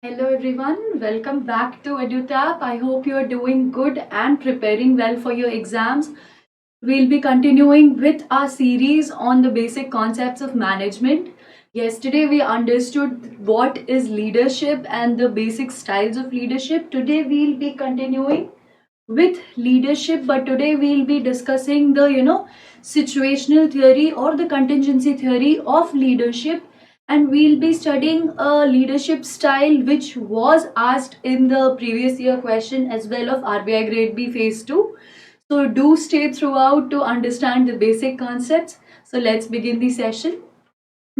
Hello everyone, welcome back to EduTap. I hope you are doing good and preparing well for your exams. We'll be continuing with our series on the basic concepts of management. Yesterday we understood what is leadership and the basic styles of leadership. Today we'll be continuing with leadership, but today we'll be discussing the situational theory or the contingency theory of leadership, and we'll be studying a leadership style which was asked in the previous year question as well of RBI Grade B phase 2. So do stay throughout to understand the basic concepts. So let's begin the session.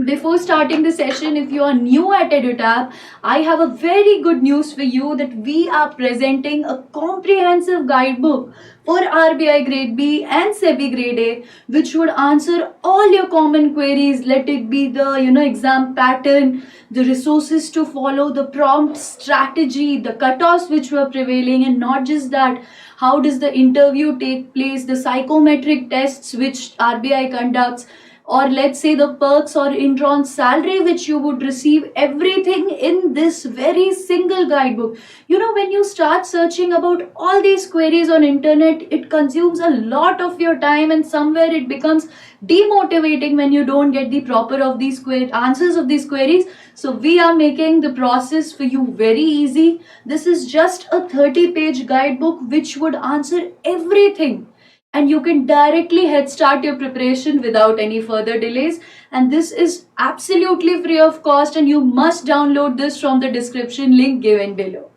Before starting the session, if you are new at EduTap, I have a very good news for you that we are presenting a comprehensive guidebook for RBI Grade B and SEBI Grade A, which would answer all your common queries. Let it be the exam pattern, the resources to follow, the prompt strategy, the cutoffs which were prevailing, and not just that. How does the interview take place? The psychometric tests which RBI conducts, or let's say the perks or intron salary which you would receive, everything in this very single guidebook. When you start searching about all these queries on internet, it consumes a lot of your time, and somewhere it becomes demotivating when you don't get the proper of these answers of these queries. So we are making the process for you very easy. This is just a 30-page guidebook which would answer everything, and you can directly head start your preparation without any further delays. And this is absolutely free of cost, and you must download this from the description link given below.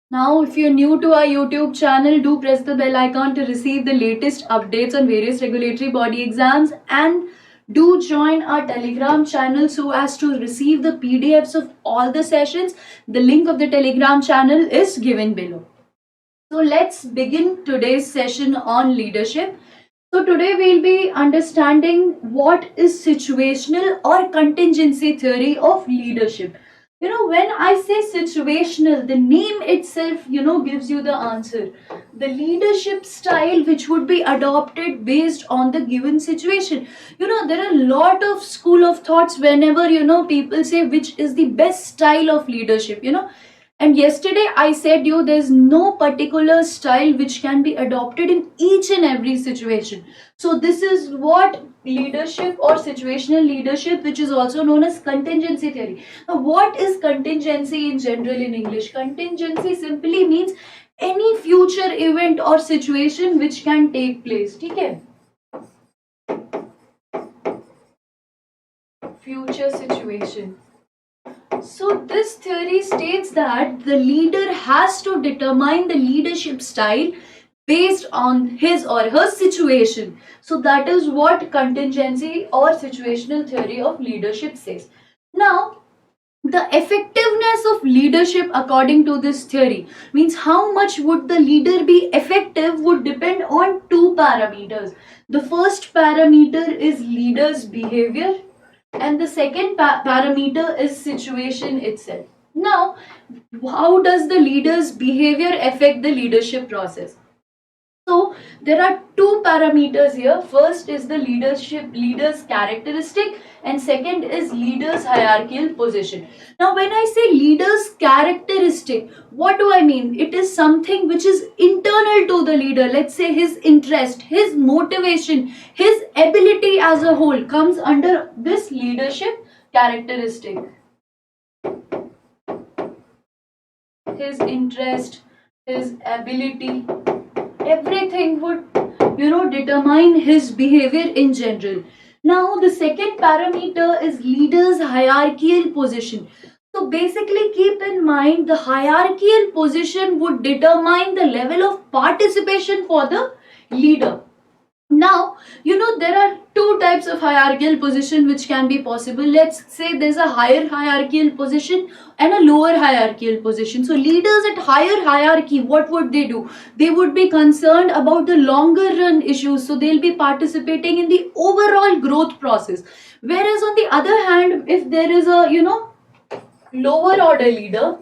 Now, if you're new to our YouTube channel, do press the bell icon to receive the latest updates on various regulatory body exams, and do join our Telegram channel so as to receive the PDFs of all the sessions. The link of the Telegram channel is given below. So let's begin today's session on leadership. So today we'll be understanding what is situational or contingency theory of leadership. When I say situational, the name itself, gives you the answer. The leadership style which would be adopted based on the given situation. There are a lot of school of thoughts whenever, people say which is the best style of leadership, and yesterday I said you there's no particular style which can be adopted in each and every situation. So this is what leadership or situational leadership, which is also known as contingency theory. Now, what is contingency in general in English? Contingency simply means any future event or situation which can take place. Okay? Future situation. So this theory states that the leader has to determine the leadership style based on his or her situation. So that is what contingency or situational theory of leadership says. Now, the effectiveness of leadership according to this theory means how much would the leader be effective would depend on two parameters. The first parameter is leader's behavior, and the second parameter is situation itself. Now, how does the leader's behavior affect the leadership process? So there are two parameters here. First is the leader's characteristic, and second is leader's hierarchical position. Now when I say leader's characteristic, what do I mean? It is something which is internal to the leader. Let's say his interest, his motivation, his ability as a whole comes under this leadership characteristic. His interest, his ability, everything would determine his behavior in general. Now the second parameter is leader's hierarchical position. So basically keep in mind the hierarchical position would determine the level of participation for the leader. Now, there are two types of hierarchical position which can be possible. Let's say there's a higher hierarchical position and a lower hierarchical position. So leaders at higher hierarchy, what would they do? They would be concerned about the longer run issues. So they'll be participating in the overall growth process. Whereas on the other hand, if there is a, lower order leader,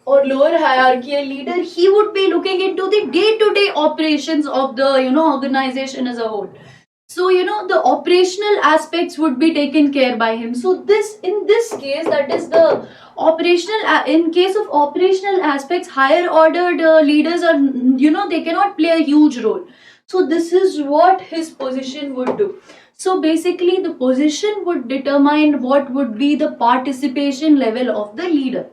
or lower hierarchical leader, he would be looking into the day-to-day operations of the organization as a whole. So the operational aspects would be taken care by him. So in this case, that is the operational in case of operational aspects, higher ordered leaders are, they cannot play a huge role. So this is what his position would do. So basically the position would determine what would be the participation level of the leader.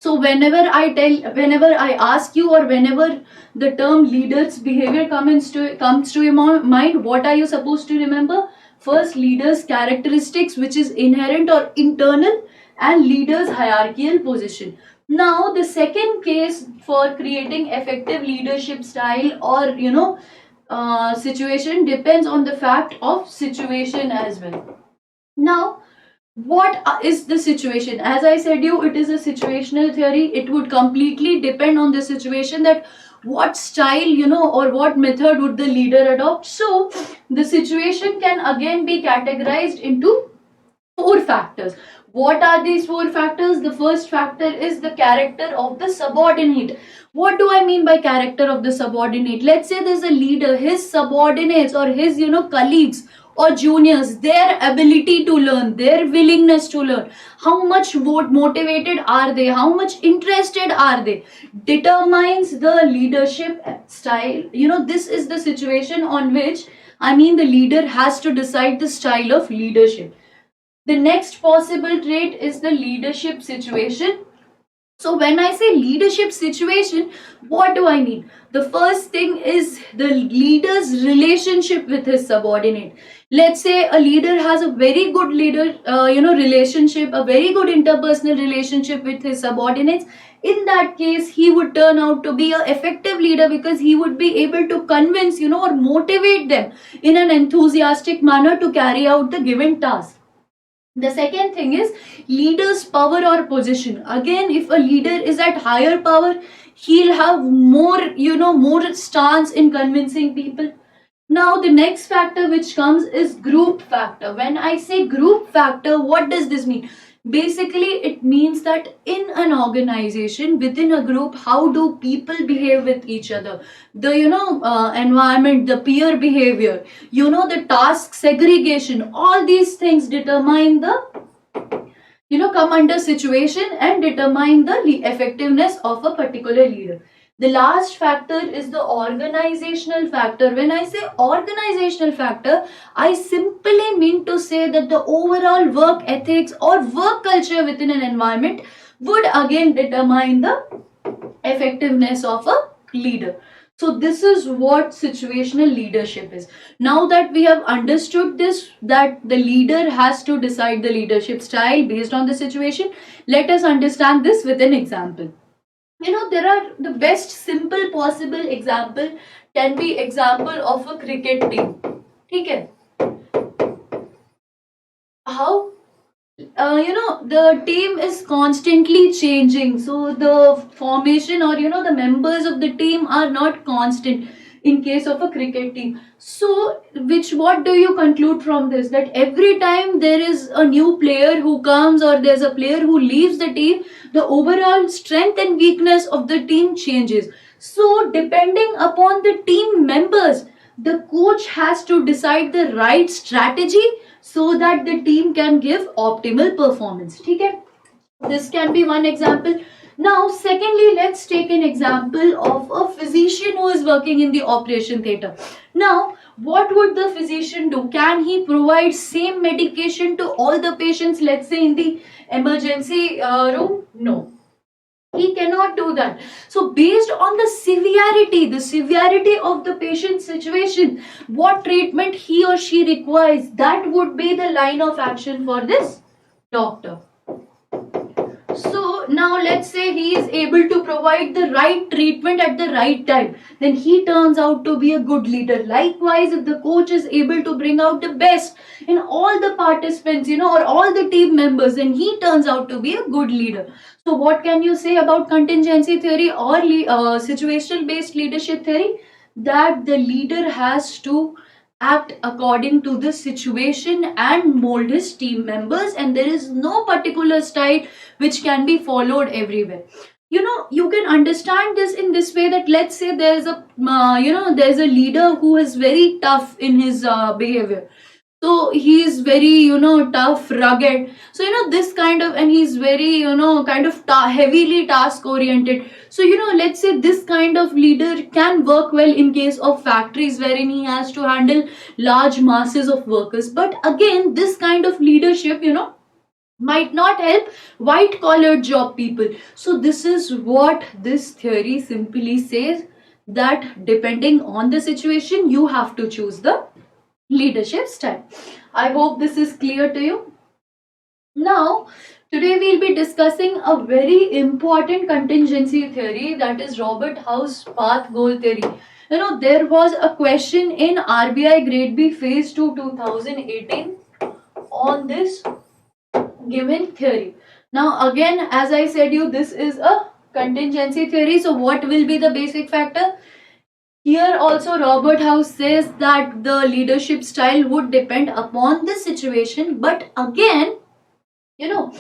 So whenever I ask you, or whenever the term leader's behavior comes to your mind, what are you supposed to remember? First, leader's characteristics, which is inherent or internal, and leader's hierarchical position. Now, the second case for creating effective leadership style, or situation, depends on the fact of situation as well. Now, what is the situation? As I said you, it is a situational theory. It would completely depend on the situation, that what style, or what method would the leader adopt. So the situation can again be categorized into four factors. What are these four factors? The first factor is the character of the subordinate. What do I mean by character of the subordinate? Let's say there's a leader, his subordinates or his colleagues or juniors, their ability to learn, their willingness to learn, how much motivated are they, how much interested are they, determines the leadership style. This is the situation on which, the leader has to decide the style of leadership. The next possible trait is the leadership situation. So when I say leadership situation, what do I mean? The first thing is the leader's relationship with his subordinate. Let's say a leader has a very good relationship, a very good interpersonal relationship with his subordinates. In that case, he would turn out to be an effective leader, because he would be able to convince, or motivate them in an enthusiastic manner to carry out the given task. The second thing is leader's power or position. Again, if a leader is at higher power, he'll have more stance in convincing people. Now, the next factor which comes is group factor. When I say group factor, what does this mean? Basically, it means that in an organization, within a group, how do people behave with each other? The environment, the peer behavior, the task segregation, all these things determine the come under situation and determine the effectiveness of a particular leader. The last factor is the organizational factor. When I say organizational factor, I simply mean to say that the overall work ethics or work culture within an environment would again determine the effectiveness of a leader. So this is what situational leadership is. Now that we have understood this, that the leader has to decide the leadership style based on the situation, let us understand this with an example. There are the best simple possible example can be example of a cricket team. Okay? How the team is constantly changing, so the formation or the members of the team are not constant in case of a cricket team. So what do you conclude from this? That every time there is a new player who comes, or there's a player who leaves the team, the overall strength and weakness of the team changes. So depending upon the team members, the coach has to decide the right strategy so that the team can give optimal performance. Okay? This can be one example. Now, secondly, let's take an example of a physician who is working in the operation theatre. Now, what would the physician do? Can he provide same medication to all the patients, let's say in the emergency room? No. He cannot do that. So based on the severity of the patient's situation, what treatment he or she requires, that would be the line of action for this doctor. So now let's say he is able to provide the right treatment at the right time, then he turns out to be a good leader. Likewise, if the coach is able to bring out the best in all the participants, or all the team members, then he turns out to be a good leader. So what can you say about contingency theory or situational based leadership theory? That the leader has to act according to the situation and mold his team members, and there is no particular style which can be followed everywhere. you can understand this in this way, that let's say there's a there's a leader who is very tough in his behavior. So he's very tough, rugged. So this kind of, and he's very kind of heavily task oriented. So let's say this kind of leader can work well in case of factories wherein he has to handle large masses of workers. But again, this kind of leadership might not help white collar job people. So this is what this theory simply says, that depending on the situation you have to choose the leadership style. I hope this is clear to you. Now, today we'll be discussing a very important contingency theory, that is Robert House path goal theory. There was a question in RBI Grade B Phase 2 2018 on this given theory. Now, again, as I said you, this is a contingency theory. So, what will be the basic factor? Here also Robert House says that the leadership style would depend upon the situation. But again, you know,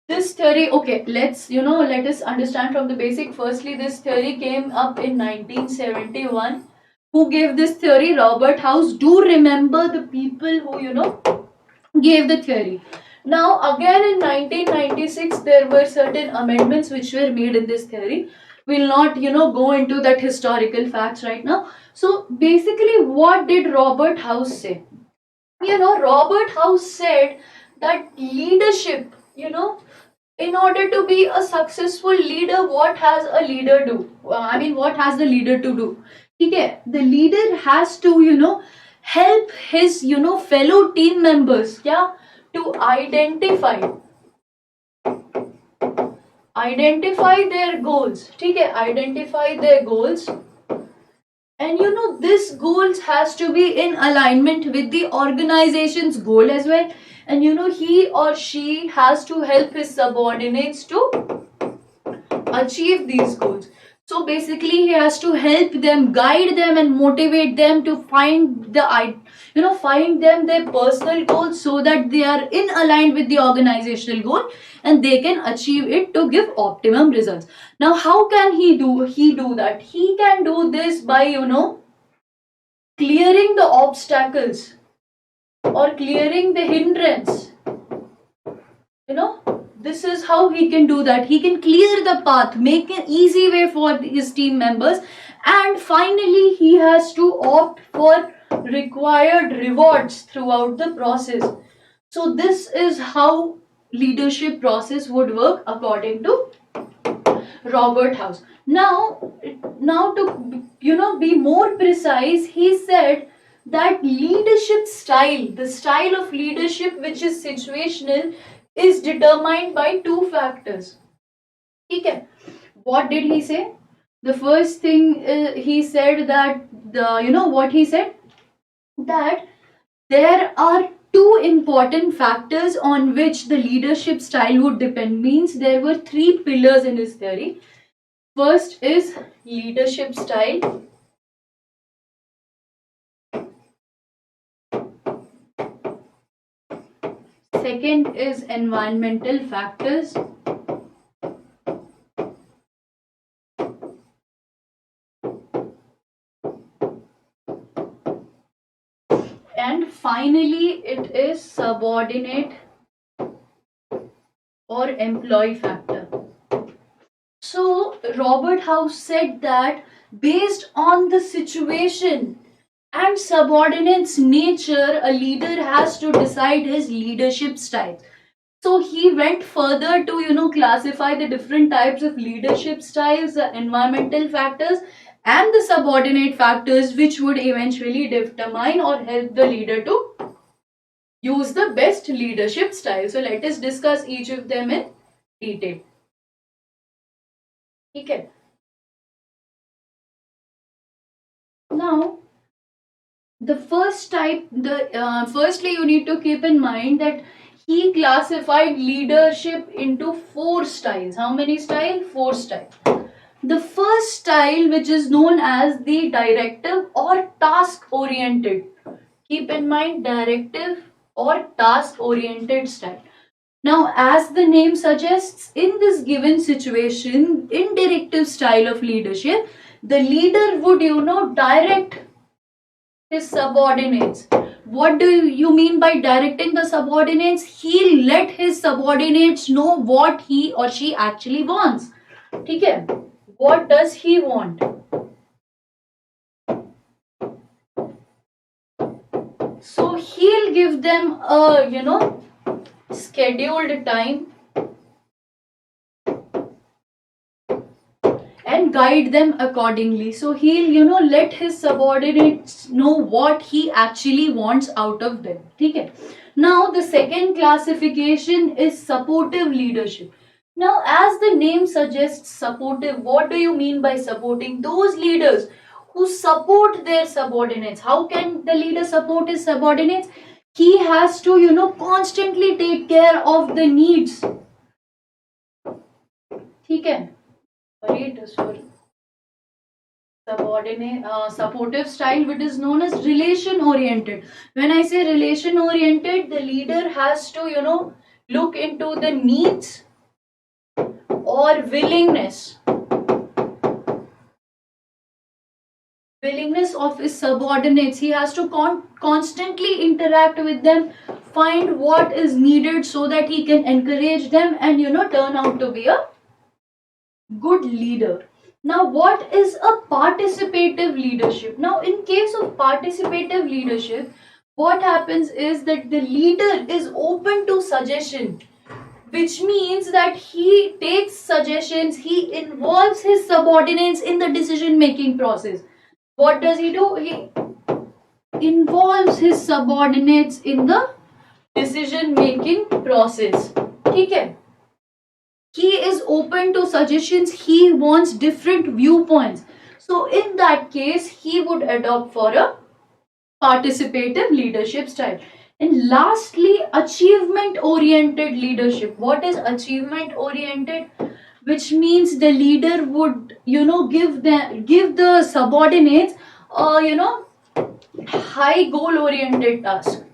this theory, okay, let us understand from the basic. Firstly, this theory came up in 1971. Who gave this theory? Robert House. Do remember the people who, gave the theory. Now, again in 1996, there were certain amendments which were made in this theory. We'll not, go into that historical facts right now. So, basically, what did Robert House say? Robert House said that leadership, in order to be a successful leader, what has a leader do? What has the leader to do? Okay, the leader has to, help his, fellow team members, yeah, to identify their goals. Okay, identify their goals. And this goals has to be in alignment with the organization's goal as well. And he or she has to help his subordinates to achieve these goals. So basically, he has to help them, guide them, and motivate them to find find them their personal goals, so that they are in aligned with the organizational goal and they can achieve it to give optimum results. Now, how can he do that? He can do this by clearing the obstacles or clearing the hindrance. This is how he can do that. He can clear the path, make an easy way for his team members, and finally he has to opt for required rewards throughout the process. So this is how leadership process would work according to Robert House. Now to be more precise, he said that leadership style, the style of leadership which is situational, is determined by two factors. Okay, what did he say? The first thing he said that what he said, that there are two important factors on which the leadership style would depend. Means there were three pillars in his theory. First is leadership style. Second is environmental factors. And finally, it is subordinate or employee factor. So, Robert House said that based on the situation and subordinate's nature, a leader has to decide his leadership style. So he went further to classify the different types of leadership styles, the environmental factors, and the subordinate factors, which would eventually determine or help the leader to use the best leadership style. So let us discuss each of them in detail. Okay. Now, the first type, firstly you need to keep in mind that he classified leadership into four styles. How many styles? Four styles. The first style, which is known as the directive or task oriented. Keep in mind, directive or task oriented style. Now, as the name suggests, in this given situation, in directive style of leadership, the leader would, direct his subordinates. What do you mean by directing the subordinates? He let his subordinates know what he or she actually wants. ठीक है? What does he want? So he'll give them a, scheduled time and guide them accordingly. So he'll, let his subordinates know what he actually wants out of them. Okay. Now the second classification is supportive leadership. Now, as the name suggests, supportive, what do you mean by supporting? Those leaders who support their subordinates. How can the leader support his subordinates? He has to, constantly take care of the needs. Okay. Subordinate supportive style, which is known as relation oriented. When I say relation oriented, the leader has to look into the needs or willingness of his subordinates. He has to constantly interact with them, find what is needed so that he can encourage them and turn out to be a good leader. Now, what is a participative leadership? Now, in case of participative leadership, what happens is that the leader is open to suggestion, which means that he takes suggestions, he involves his subordinates in the decision making process. What does he do? He involves his subordinates in the decision making process. Okay. He is open to suggestions, he wants different viewpoints. So in that case, he would adopt for a participative leadership style. And lastly, achievement oriented leadership. What is achievement oriented? Which means the leader would, give the subordinates high goal oriented task.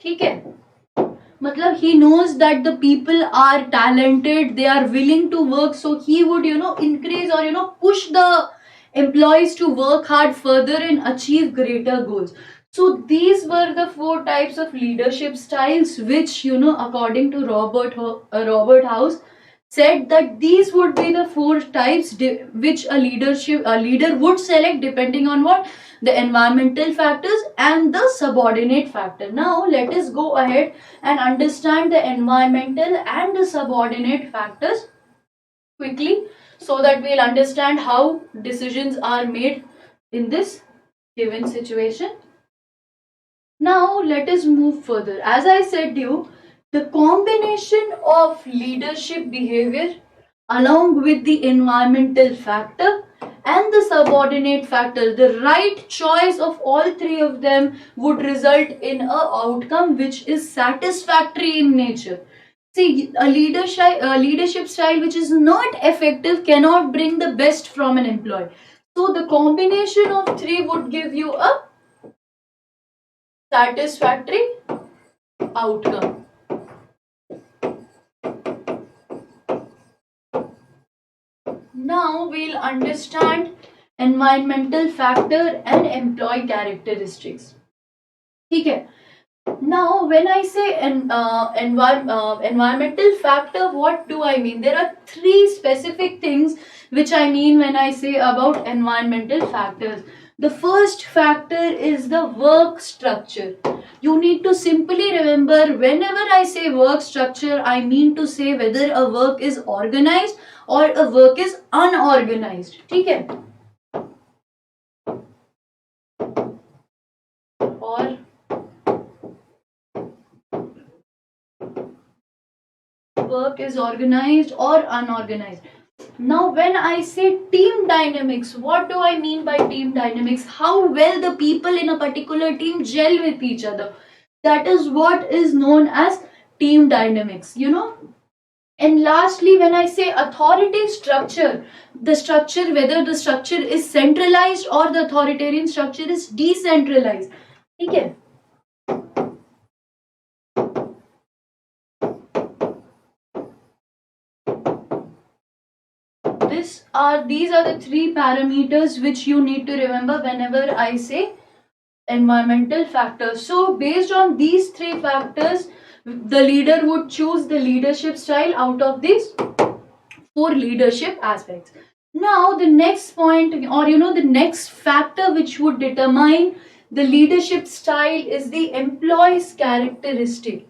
ठीक है? मतलब he knows that the people are talented, they are willing to work, so he would increase or push the employees to work hard further and achieve greater goals. So these were the 4 types of leadership styles, which according to Robert House said that these would be the 4 types which a leader would select depending on what? The environmental factors and the subordinate factor. Now let us go ahead and understand the environmental and the subordinate factors quickly, so that we'll understand how decisions are made in this given situation. Now let us move further. As I said to you, the combination of leadership behavior along with the environmental factor and the subordinate factor, the right choice of all 3 of them would result in an outcome which is satisfactory in nature. See, a leadership style which is not effective cannot bring the best from an employee. So the combination of 3 would give you a satisfactory outcome. Now we'll understand environmental factor and employee characteristics. Okay. Now when I say environmental factor, what do I mean? There are 3 specific things which I mean when I say about environmental factors. The first factor is the work structure. You need to simply remember, whenever I say work structure, I mean to say whether a work is organized or a work is unorganized. Okay? Or work is organized or unorganized. Now when I say team dynamics, what do I mean by team dynamics? How well the people in a particular team gel with each other. That is what is known as team dynamics, And lastly, when I say authority structure, the structure, whether the structure is centralized or the authoritarian structure is decentralized. ठीक है. These are the three parameters which you need to remember whenever I say environmental factors. So based on these three factors, the leader would choose the leadership style out of these four leadership aspects. Now the next point, or the next factor which would determine the leadership style is the employee's characteristic.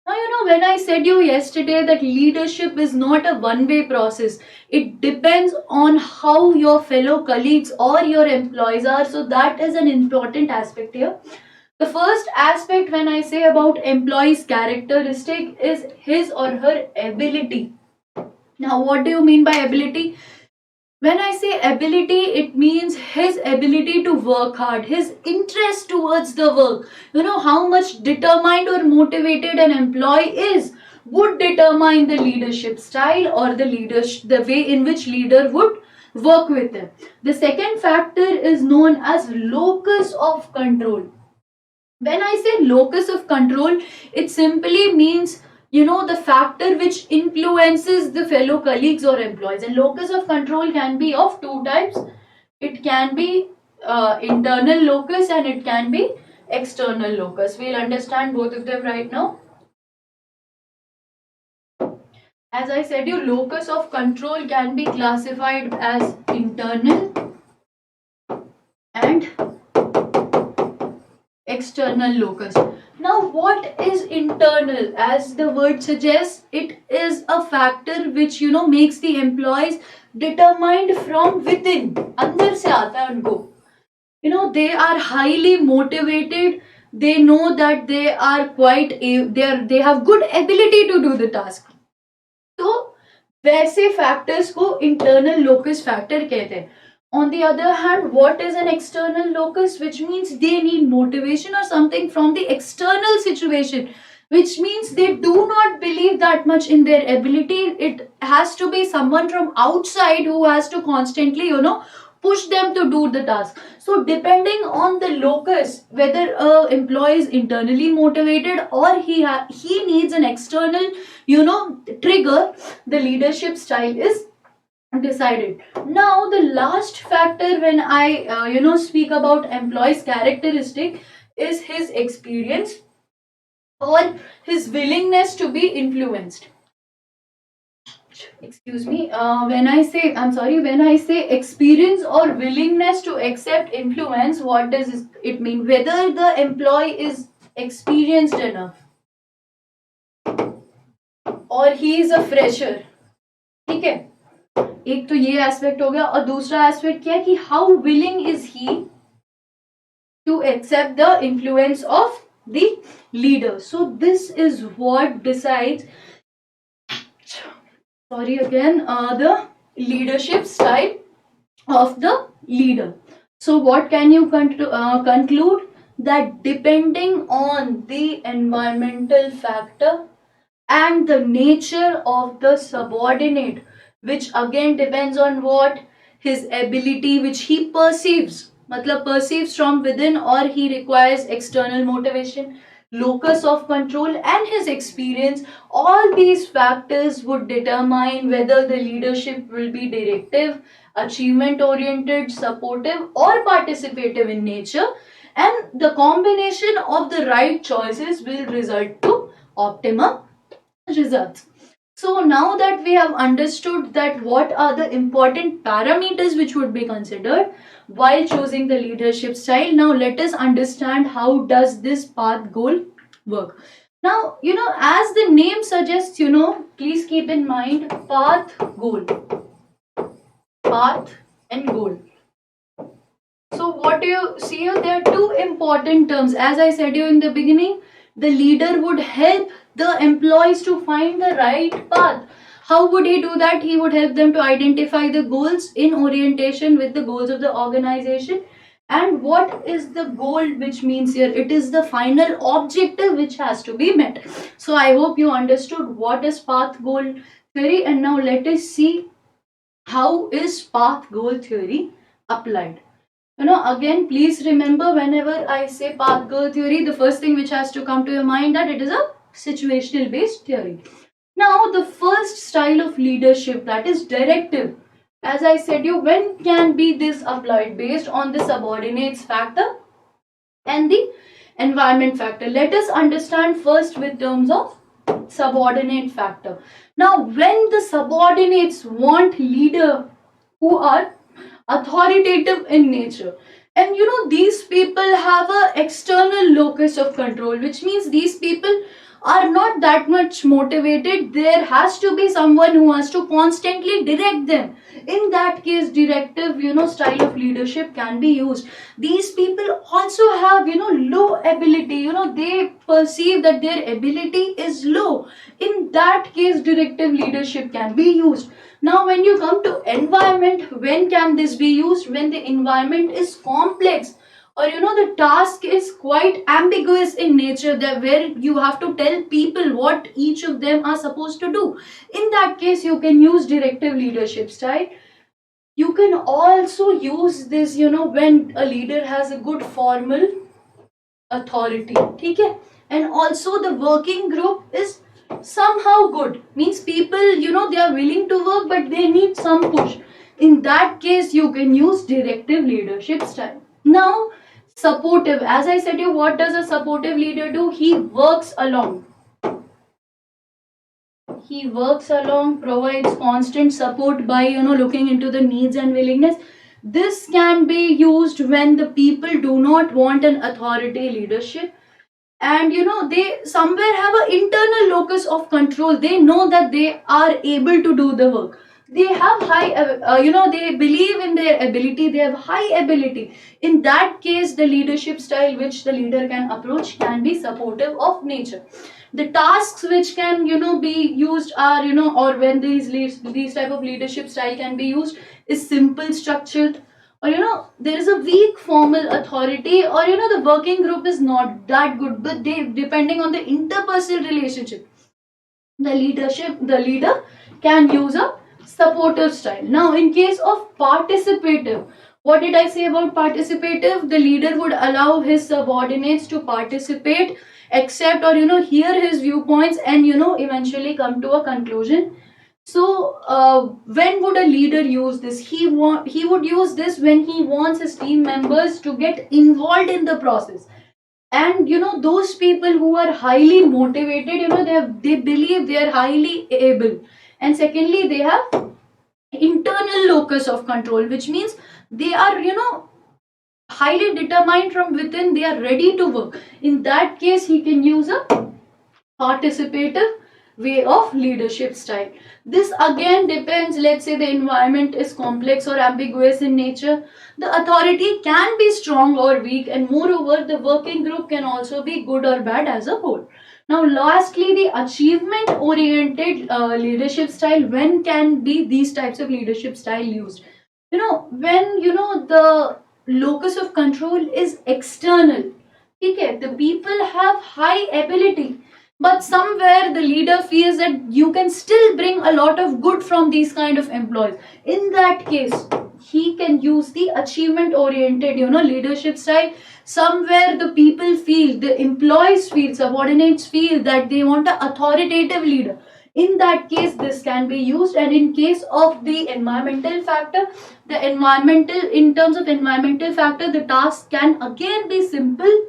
Now, when I said you yesterday that leadership is not a one-way process, it depends on how your fellow colleagues or your employees are. So that is an important aspect here. The first aspect when I say about employee's characteristic is his or her ability. Now, what do you mean by ability? When I say ability, it means his ability to work hard, his interest towards the work. How much determined or motivated an employee is would determine the leadership style or the way in which leader would work with them. The second factor is known as locus of control. When I say locus of control, it simply means the factor which influences the fellow colleagues or employees. And locus of control can be of two types. It can be internal locus and it can be external locus. We'll understand both of them right now. As I said, your locus of control can be classified as internal and external locus. Now, what is internal? As the word suggests, it is a factor which makes the employees determined from within. अंदर से आता है उनको. They are highly motivated. They know that they are they have good ability to do the task. तो वैसे factors को internal locus factor कहते हैं. On the other hand, what is an external locus? Which means they need motivation or something from the external situation, which means they do not believe that much in their ability. It has to be someone from outside who has to constantly, push them to do the task. So depending on the locus, whether a employee is internally motivated or he needs an external, trigger, the leadership style is decided. Now the last factor when I speak about employee's characteristic is his experience or his willingness to be influenced. Excuse me. When I say experience or willingness to accept influence, what does it mean? Whether the employee is experienced enough or he is a fresher. ठीक है. एक तो ये aspect हो गया और दूसरा aspect क्या है कि how willing is he to accept the influence of the leader. So this is what decides the leadership style of the leader. So what can you conclude? That depending on the environmental factor and the nature of the subordinate, which again depends on what his ability which he perceives, perceives from within, or he requires external motivation, locus of control and his experience, all these factors would determine whether the leadership will be directive, achievement oriented, supportive or participative in nature, and the combination of the right choices will result to optimum results. So now that we have understood that what are the important parameters which would be considered while choosing the leadership style, now let us understand how does this path goal work. Now, as the name suggests, please keep in mind path goal. Path and goal. So what do you see here? There are two important terms. As I said you in the beginning, the leader would help the employees to find the right path. How would he do that? He would help them to identify the goals in orientation with the goals of the organization. And what is the goal, which means here it is the final objective which has to be met. So I hope you understood what is path goal theory, and now let us see how is path goal theory applied. Again, please remember, whenever I say path goal theory, the first thing which has to come to your mind that it is a situational based theory. Now, the first style of leadership, that is directive. As I said you, when can be this applied? Based on the subordinates factor and the environment factor. Let us understand first with terms of subordinate factor. Now, when the subordinates want leader who are authoritative in nature, and these people have a external locus of control, which means these people are not that much motivated. There has to be someone who has to constantly direct them. In that case, directive style of leadership can be used. These people also have low ability, they perceive that their ability is low. In that case, directive leadership can be used. Now, when you come to environment, when can this be used? When the environment is complex, or the task is quite ambiguous in nature, that where you have to tell people what each of them are supposed to do. In that case, you can use directive leadership style. You can also use this when a leader has a good formal authority, okay? And also the working group is somehow good, means people they are willing to work but they need some push. In that case, you can use directive leadership style. Now, supportive, as I said you, what does a supportive leader do? He works along, provides constant support by looking into the needs and willingness. This can be used when the people do not want an authority leadership, and they somewhere have an internal locus of control. They know that they are able to do the work. They have high they believe in their ability, they have high ability. In that case, the leadership style which the leader can approach can be supportive of nature. The tasks which can be used are or when these type of leadership style can be used is simple, structured, or there is a weak formal authority, or the working group is not that good, but they depending on the interpersonal relationship, the leader can use a supportive style. Now, in case of participative, what did I say about participative? The leader would allow his subordinates to participate, accept, or hear his viewpoints, and eventually come to a conclusion. So, when would a leader use this? He would use this when he wants his team members to get involved in the process. And those people who are highly motivated, they believe they are highly able. And secondly, they have internal locus of control, which means they are highly determined from within. They are ready to work. In that case, he can use a participative way of leadership style. This again depends. Let's say the environment is complex or ambiguous in nature, the authority can be strong or weak, and moreover the working group can also be good or bad as a whole. Now, lastly, the achievement oriented leadership style. When can be these types of leadership style used? When the locus of control is external. Okay, the people have high ability, but somewhere the leader feels that you can still bring a lot of good from these kind of employees. In that case, he can use the achievement oriented leadership style. Somewhere the people feel, the employees feel, subordinates feel that they want an authoritative leader. In that case, this can be used. And in case of the environmental factor, in terms of environmental factor, the task can again be simple,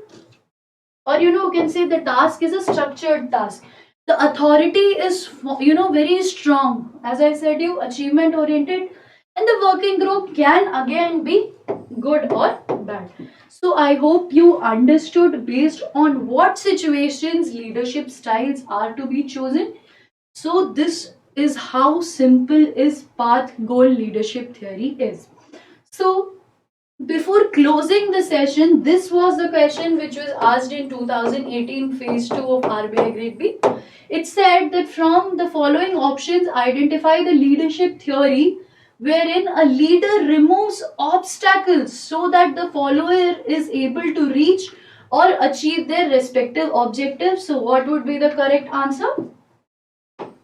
or you can say the task is a structured task. The authority is very strong, as I said you, achievement oriented, and the working group can again be good or bad. So I hope you understood based on what situations leadership styles are to be chosen. So this is how simple is path goal leadership theory is. So before closing the session, this was the question which was asked in 2018 phase 2 of RBI Grade B. It said that from the following options, identify the leadership theory wherein a leader removes obstacles so that the follower is able to reach or achieve their respective objectives. So what would be the correct answer?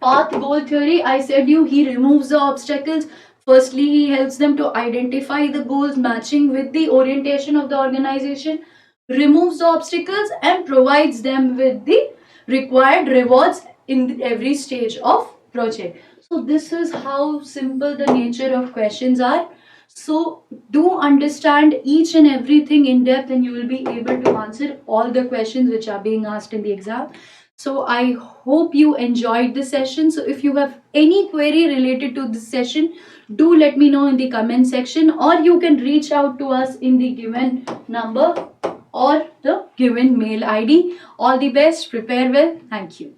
Path goal theory, I said you, he removes the obstacles. Firstly, he helps them to identify the goals matching with the orientation of the organization, removes the obstacles, and provides them with the required rewards in every stage of project. So this is how simple the nature of questions are. So do understand each and everything in depth, and you will be able to answer all the questions which are being asked in the exam. So I hope you enjoyed the session. So if you have any query related to this session, do let me know in the comment section, or you can reach out to us in the given number or the given mail ID. All the best. Prepare well. Thank you.